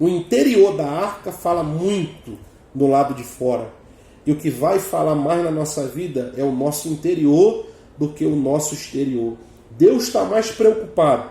O interior da arca fala muito do lado de fora. E o que vai falar mais na nossa vida é o nosso interior do que o nosso exterior. Deus está mais preocupado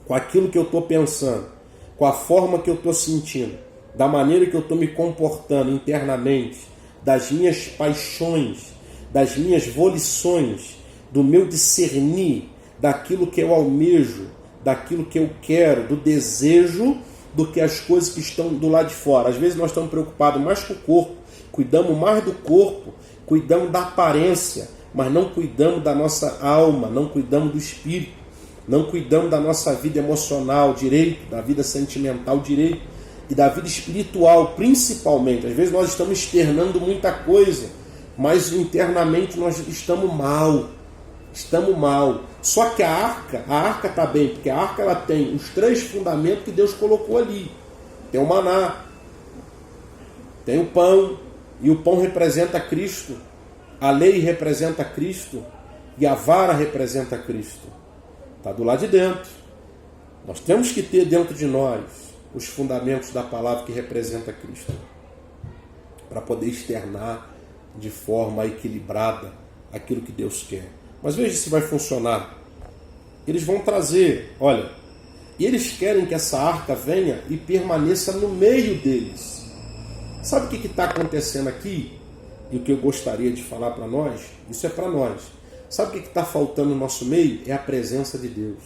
com aquilo que eu estou pensando, com a forma que eu estou sentindo, da maneira que eu estou me comportando internamente, das minhas paixões, das minhas volições, do meu discernir, daquilo que eu almejo, daquilo que eu quero, do desejo, do que as coisas que estão do lado de fora. Às vezes nós estamos preocupados mais com o corpo, cuidamos mais do corpo, cuidamos da aparência, mas não cuidamos da nossa alma, não cuidamos do espírito, não cuidamos da nossa vida emocional direito, da vida sentimental direito e da vida espiritual principalmente. Às vezes nós estamos externando muita coisa, mas internamente nós estamos mal. Estamos mal. Só que a arca está bem, porque a arca ela tem os 3 fundamentos que Deus colocou ali. Tem o maná, tem o pão, e o pão representa Cristo, a lei representa Cristo, e a vara representa Cristo. Está do lado de dentro. Nós temos que ter dentro de nós os fundamentos da palavra que representa Cristo, para poder externar de forma equilibrada aquilo que Deus quer. Mas veja se vai funcionar. Eles vão trazer, olha, e eles querem que essa arca venha e permaneça no meio deles. Sabe o que está acontecendo aqui? E o que eu gostaria de falar para nós? Isso é para nós. Sabe o que está faltando no nosso meio? É a presença de Deus.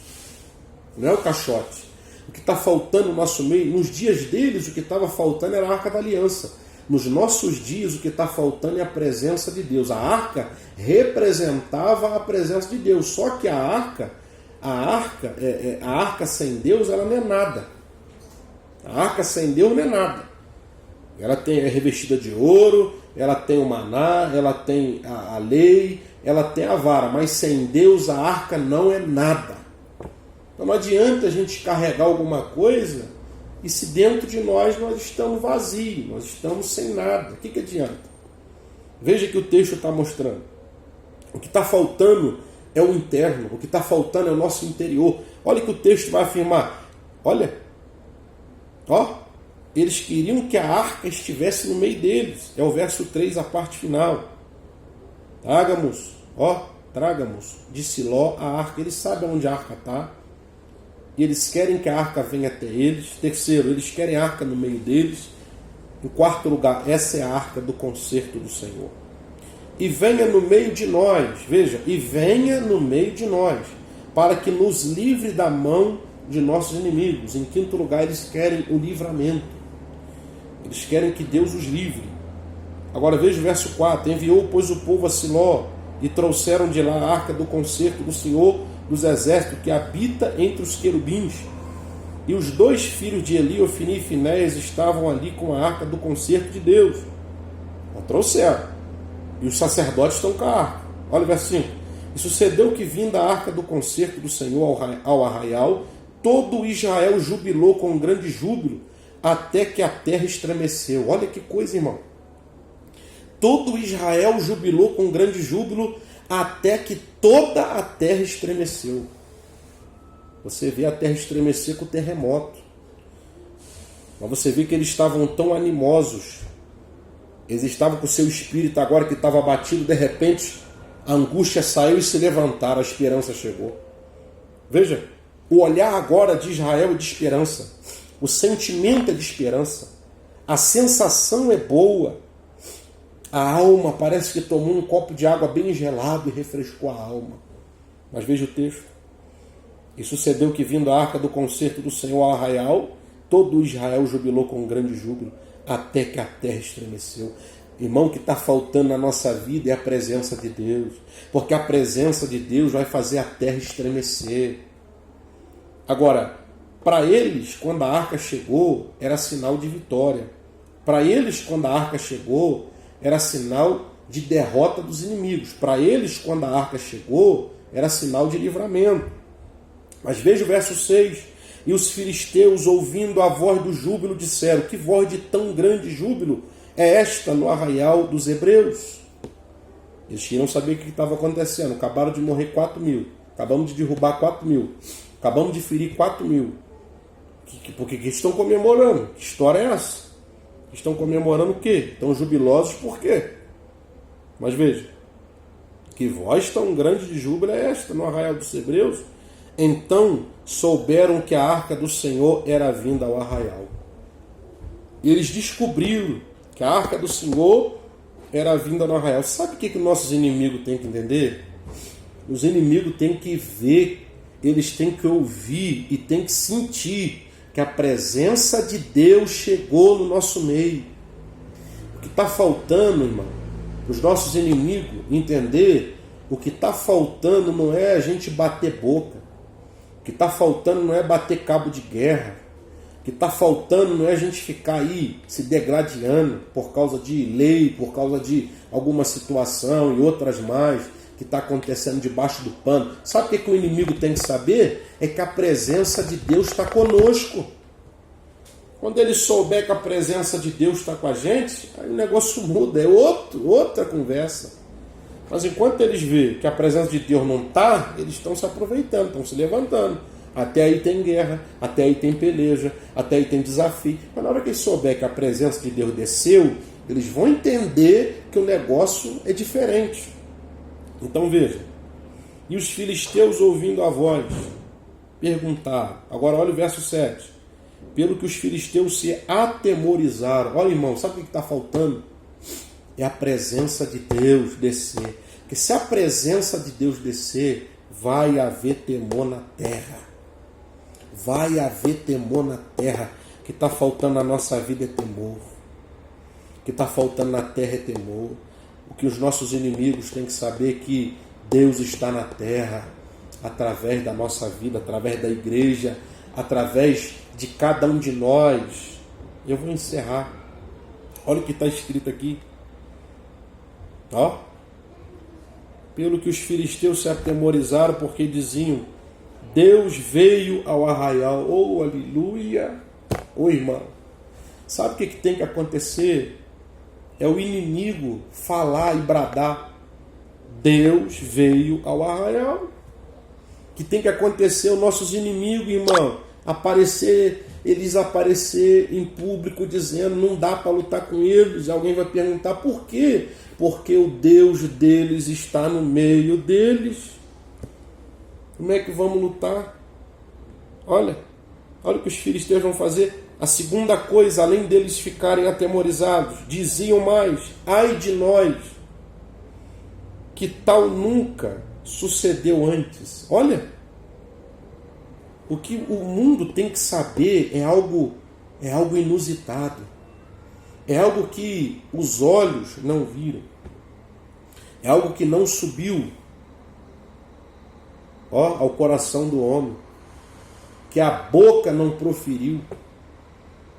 Não é o caixote. O que está faltando no nosso meio, nos dias deles, o que estava faltando era a arca da aliança. Nos nossos dias, o que está faltando é a presença de Deus. A arca representava a presença de Deus. Só que a arca sem Deus, ela não é nada. A arca sem Deus não é nada. Ela é revestida de ouro, ela tem o maná, ela tem a lei, ela tem a vara. Mas sem Deus, a arca não é nada. Então não adianta a gente carregar alguma coisa e se dentro de nós estamos vazios, nós estamos sem nada. O que adianta? Veja que o texto está mostrando. O que está faltando é o interno, o que está faltando é o nosso interior. Olha que o texto vai afirmar. Olha, eles queriam que a arca estivesse no meio deles. É o verso 3, a parte final. Tragamos de Siló a arca. Eles sabem onde a arca está. E eles querem que a arca venha até eles. Terceiro, eles querem a arca no meio deles. Em quarto lugar, essa é a arca do concerto do Senhor. E venha no meio de nós, veja, e venha no meio de nós, para que nos livre da mão de nossos inimigos. Em quinto lugar, eles querem o livramento. Eles querem que Deus os livre. Agora veja o verso 4. Enviou, pois, o povo a Siló, e trouxeram de lá a arca do concerto do Senhor dos exércitos, que habita entre os querubins. E os 2 filhos de Eli, Ofni e Finéias, estavam ali com a arca do concerto de Deus. Trouxeram. E os sacerdotes estão com a arca. Olha o verso 5. E sucedeu que, vinda a arca do concerto do Senhor ao arraial, todo Israel jubilou com um grande júbilo, até que a terra estremeceu. Olha que coisa, irmão. Todo Israel jubilou com um grande júbilo, até que toda a terra estremeceu. Você vê a terra estremecer com o terremoto. Mas você vê que eles estavam tão animosos. Eles estavam com o seu espírito agora que estava abatido. De repente, a angústia saiu e se levantaram. A esperança chegou. Veja, o olhar agora de Israel é de esperança. O sentimento é de esperança. A sensação é boa. A alma parece que tomou um copo de água bem gelado e refrescou a alma. Mas veja o texto. E sucedeu que, vindo a arca do concerto do Senhor ao arraial, todo Israel jubilou com um grande júbilo, até que a terra estremeceu. Irmão, o que está faltando na nossa vida é a presença de Deus. Porque a presença de Deus vai fazer a terra estremecer. Agora, para eles, quando a arca chegou, era sinal de vitória. Para eles, quando a arca chegou, era sinal de derrota dos inimigos. Para eles, quando a arca chegou, era sinal de livramento. Mas veja o verso 6. E os filisteus, ouvindo a voz do júbilo, disseram: que voz de tão grande júbilo é esta no arraial dos hebreus? Eles queriam saber o que estava acontecendo. Acabaram de morrer 4.000. Acabamos de derrubar 4.000. Acabamos de ferir 4.000. Porque que estão comemorando? Que história é essa? Estão comemorando o quê? Estão jubilosos por quê? Mas veja, que voz tão grande de júbilo é esta no arraial dos hebreus? Então souberam que a arca do Senhor era vinda ao arraial. Eles descobriram que a arca do Senhor era vinda no arraial. Sabe o que nossos inimigos têm que entender? Os inimigos têm que ver, eles têm que ouvir e têm que sentir que a presença de Deus chegou no nosso meio. O que está faltando, irmão, os nossos inimigos entender, o que está faltando não é a gente bater boca. O que está faltando não é bater cabo de guerra. O que está faltando não é a gente ficar aí se degradando por causa de lei, por causa de alguma situação e outras mais que está acontecendo debaixo do pano. Sabe o que o inimigo tem que saber? É que a presença de Deus está conosco. Quando ele souber que a presença de Deus está com a gente, aí o negócio muda, é outra conversa. Mas enquanto eles veem que a presença de Deus não está, eles estão se aproveitando, estão se levantando. Até aí tem guerra, até aí tem peleja, até aí tem desafio. Mas na hora que eles souberem que a presença de Deus desceu, eles vão entender que o negócio é diferente. Então veja, e os filisteus ouvindo a voz, perguntaram. Agora olha o verso 7. Pelo que os filisteus se atemorizaram. Olha, irmão, sabe o que está faltando? É a presença de Deus descer. Porque se a presença de Deus descer, vai haver temor na terra. Vai haver temor na terra. O que está faltando na nossa vida é temor. O que está faltando na terra é temor. O que os nossos inimigos têm que saber é que Deus está na terra, através da nossa vida, através da igreja, através de cada um de nós. Eu vou encerrar. Olha o que está escrito aqui. Ó. Pelo que os filisteus se atemorizaram, porque diziam: Deus veio ao arraial. Oh, aleluia! Oh, irmão, sabe o que tem que acontecer? É o inimigo falar e bradar: Deus veio ao arraial. O que tem que acontecer? Os nossos inimigos, irmão, eles aparecer em público dizendo: não dá para lutar com eles. E alguém vai perguntar por quê? Porque o Deus deles está no meio deles. Como é que vamos lutar? Olha o que os filisteus vão fazer. A segunda coisa, além deles ficarem atemorizados, diziam mais: ai de nós, que tal nunca sucedeu antes. Olha, o que o mundo tem que saber é algo inusitado. É algo que os olhos não viram. É algo que não subiu ao coração do homem. Que a boca não proferiu.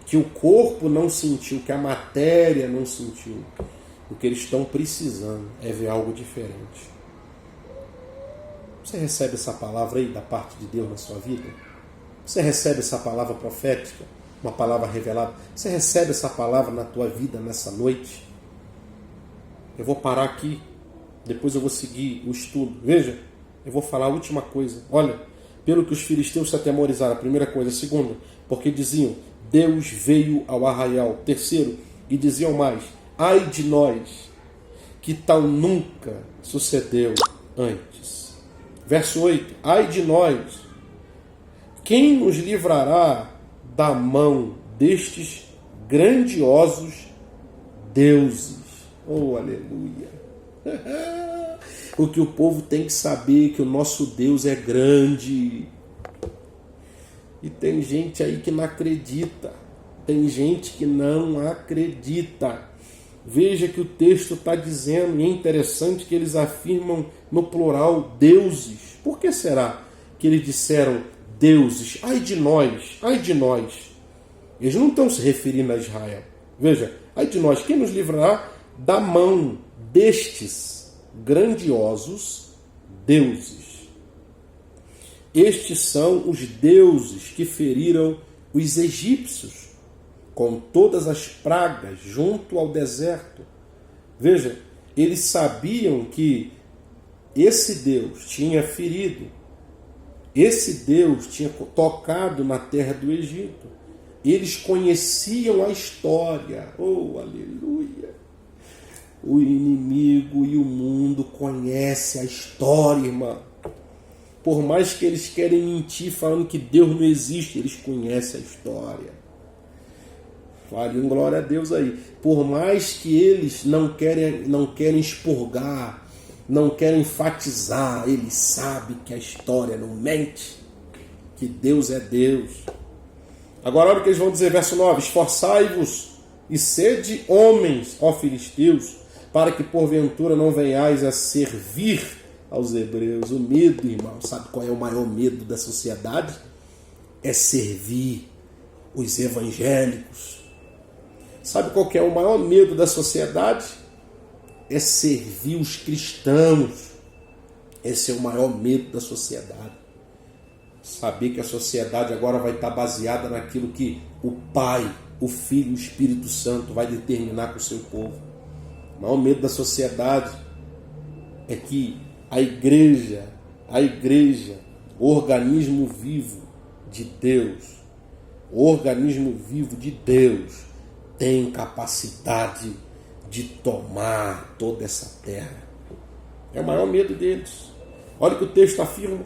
Que o corpo não sentiu. Que a matéria não sentiu. O que eles estão precisando é ver algo diferente. Você recebe essa palavra aí da parte de Deus na sua vida? Você recebe essa palavra profética? Uma palavra revelada? Você recebe essa palavra na tua vida nessa noite? Eu vou parar aqui. Depois eu vou seguir o estudo. Veja, eu vou falar a última coisa. Olha, pelo que os filisteus se atemorizaram. A primeira coisa. A segunda, porque diziam: Deus veio ao arraial. Terceiro, e diziam mais: ai de nós, que tal nunca sucedeu antes. Verso 8. Ai de nós, quem nos livrará da mão destes grandiosos deuses? Oh, aleluia! O que o povo tem que saber é que o nosso Deus é grande. E tem gente aí que não acredita. Tem gente que não acredita. Veja que o texto está dizendo, e é interessante que eles afirmam no plural deuses. Por que será que eles disseram deuses? Ai de nós, ai de nós. Eles não estão se referindo a Israel. Veja, ai de nós, quem nos livrará da mão destes grandiosos deuses? Estes são os deuses que feriram os egípcios com todas as pragas junto ao deserto. Veja, eles sabiam que esse Deus tinha ferido Esse Deus tinha tocado na terra do Egito. Eles conheciam a história. Oh, aleluia! O inimigo e o mundo conhecem a história, irmão. Por mais que eles querem mentir falando que Deus não existe, eles conhecem a história. Vale um glória a Deus aí. Por mais que eles não querem expurgar, não querem enfatizar, eles sabem que a história não mente, que Deus é Deus. Agora olha o que eles vão dizer, verso 9: esforçai-vos e sede homens, ó filisteus, para que porventura não venhais a servir aos hebreus. O medo, irmão, sabe qual é o maior medo da sociedade? É servir os evangélicos. Sabe qual que é o maior medo da sociedade? É servir os cristãos. Esse é o maior medo da sociedade. Saber que a sociedade agora vai estar baseada naquilo que o Pai, o Filho e o Espírito Santo vai determinar para o seu povo. O maior medo da sociedade é que a igreja, o organismo vivo de Deus, tem capacidade de tomar toda essa terra. É o maior medo deles. Olha o que o texto afirma.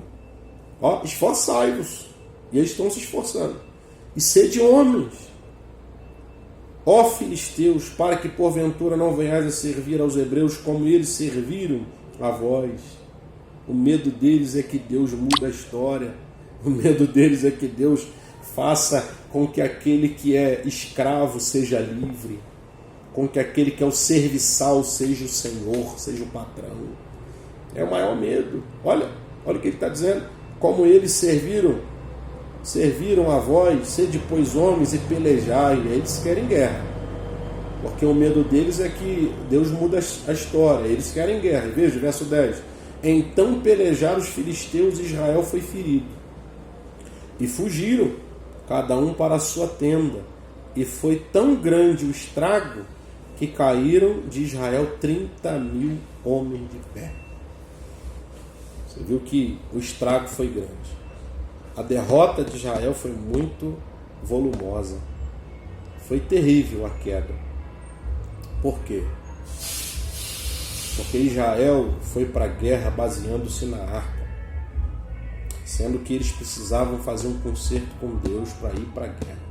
Esforçai-vos. E eles estão se esforçando. E sede homens, ó filisteus, para que porventura não venhais a servir aos hebreus como eles serviram a vós. O medo deles é que Deus muda a história. O medo deles é que Deus faça com que aquele que é escravo seja livre, com que aquele que é o serviçal seja o Senhor, seja o patrão. É o maior medo. Olha o que ele está dizendo. Como eles serviram a vós, sede pois homens e pelejai. Eles querem guerra, porque o medo deles é que Deus muda a história. Eles querem guerra. Veja, verso 10. Então pelejaram os filisteus e Israel foi ferido. E fugiram, cada um para a sua tenda. E foi tão grande o estrago que caíram de Israel 30.000 homens de pé. Você viu que o estrago foi grande. A derrota de Israel foi muito volumosa. Foi terrível a queda. Por quê? Porque Israel foi para a guerra baseando-se na arca, sendo que eles precisavam fazer um concerto com Deus para ir para a guerra.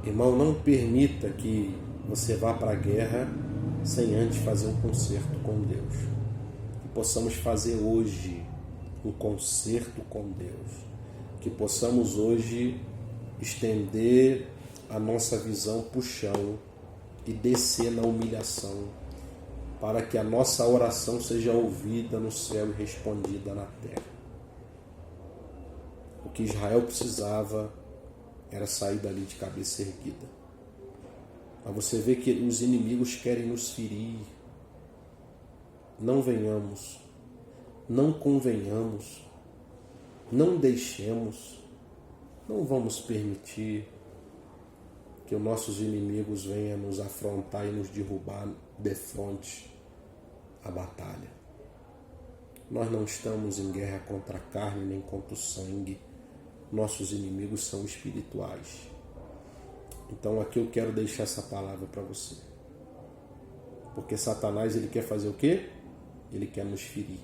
Irmão, não permita que você vá para a guerra sem antes fazer um concerto com Deus. Que possamos fazer hoje um concerto com Deus. Que possamos hoje estender a nossa visão para o chão e descer na humilhação, para que a nossa oração seja ouvida no céu e respondida na terra. O que Israel precisava era sair dali de cabeça erguida. Mas você vê que os inimigos querem nos ferir. Não venhamos, não convenhamos, não deixemos, não vamos permitir que os nossos inimigos venham nos afrontar e nos derrubar de frente à batalha. Nós não estamos em guerra contra a carne nem contra o sangue. Nossos inimigos são espirituais. Então aqui eu quero deixar essa palavra para você. Porque Satanás, ele quer fazer o quê? Ele quer nos ferir.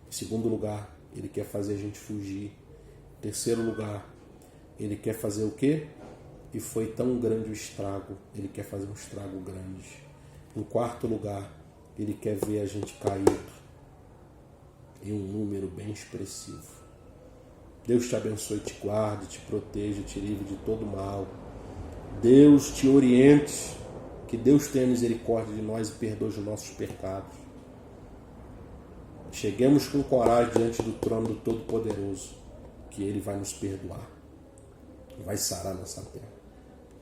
Em segundo lugar, ele quer fazer a gente fugir. Em terceiro lugar, ele quer fazer o quê? E foi tão grande o estrago, ele quer fazer um estrago grande. Em quarto lugar, ele quer ver a gente caído em um número bem expressivo. Deus te abençoe, te guarde, te proteja, te livre de todo mal. Deus te oriente, que Deus tenha misericórdia de nós e perdoe os nossos pecados. Cheguemos com coragem diante do trono do Todo-Poderoso, que Ele vai nos perdoar e vai sarar nossa terra.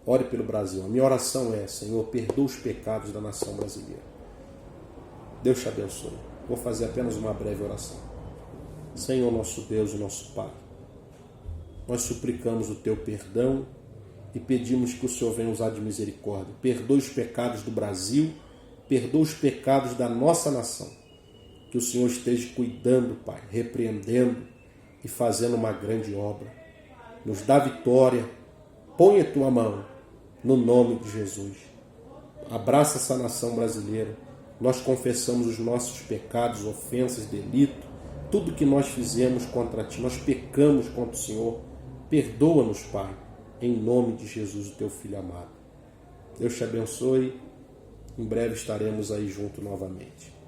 Ore pelo Brasil. A minha oração é: Senhor, perdoa os pecados da nação brasileira. Deus te abençoe. Vou fazer apenas uma breve oração. Senhor, nosso Deus e nosso Pai, nós suplicamos o Teu perdão e pedimos que o Senhor venha usar de misericórdia. Perdoe os pecados do Brasil, perdoe os pecados da nossa nação. Que o Senhor esteja cuidando, Pai, repreendendo e fazendo uma grande obra. Nos dá vitória. Põe a tua mão no nome de Jesus. Abraça essa nação brasileira. Nós confessamos os nossos pecados, ofensas, delito, tudo que nós fizemos contra ti. Nós pecamos contra o Senhor. Perdoa-nos, Pai, em nome de Jesus, o teu Filho amado. Deus te abençoe. Em breve estaremos aí juntos novamente.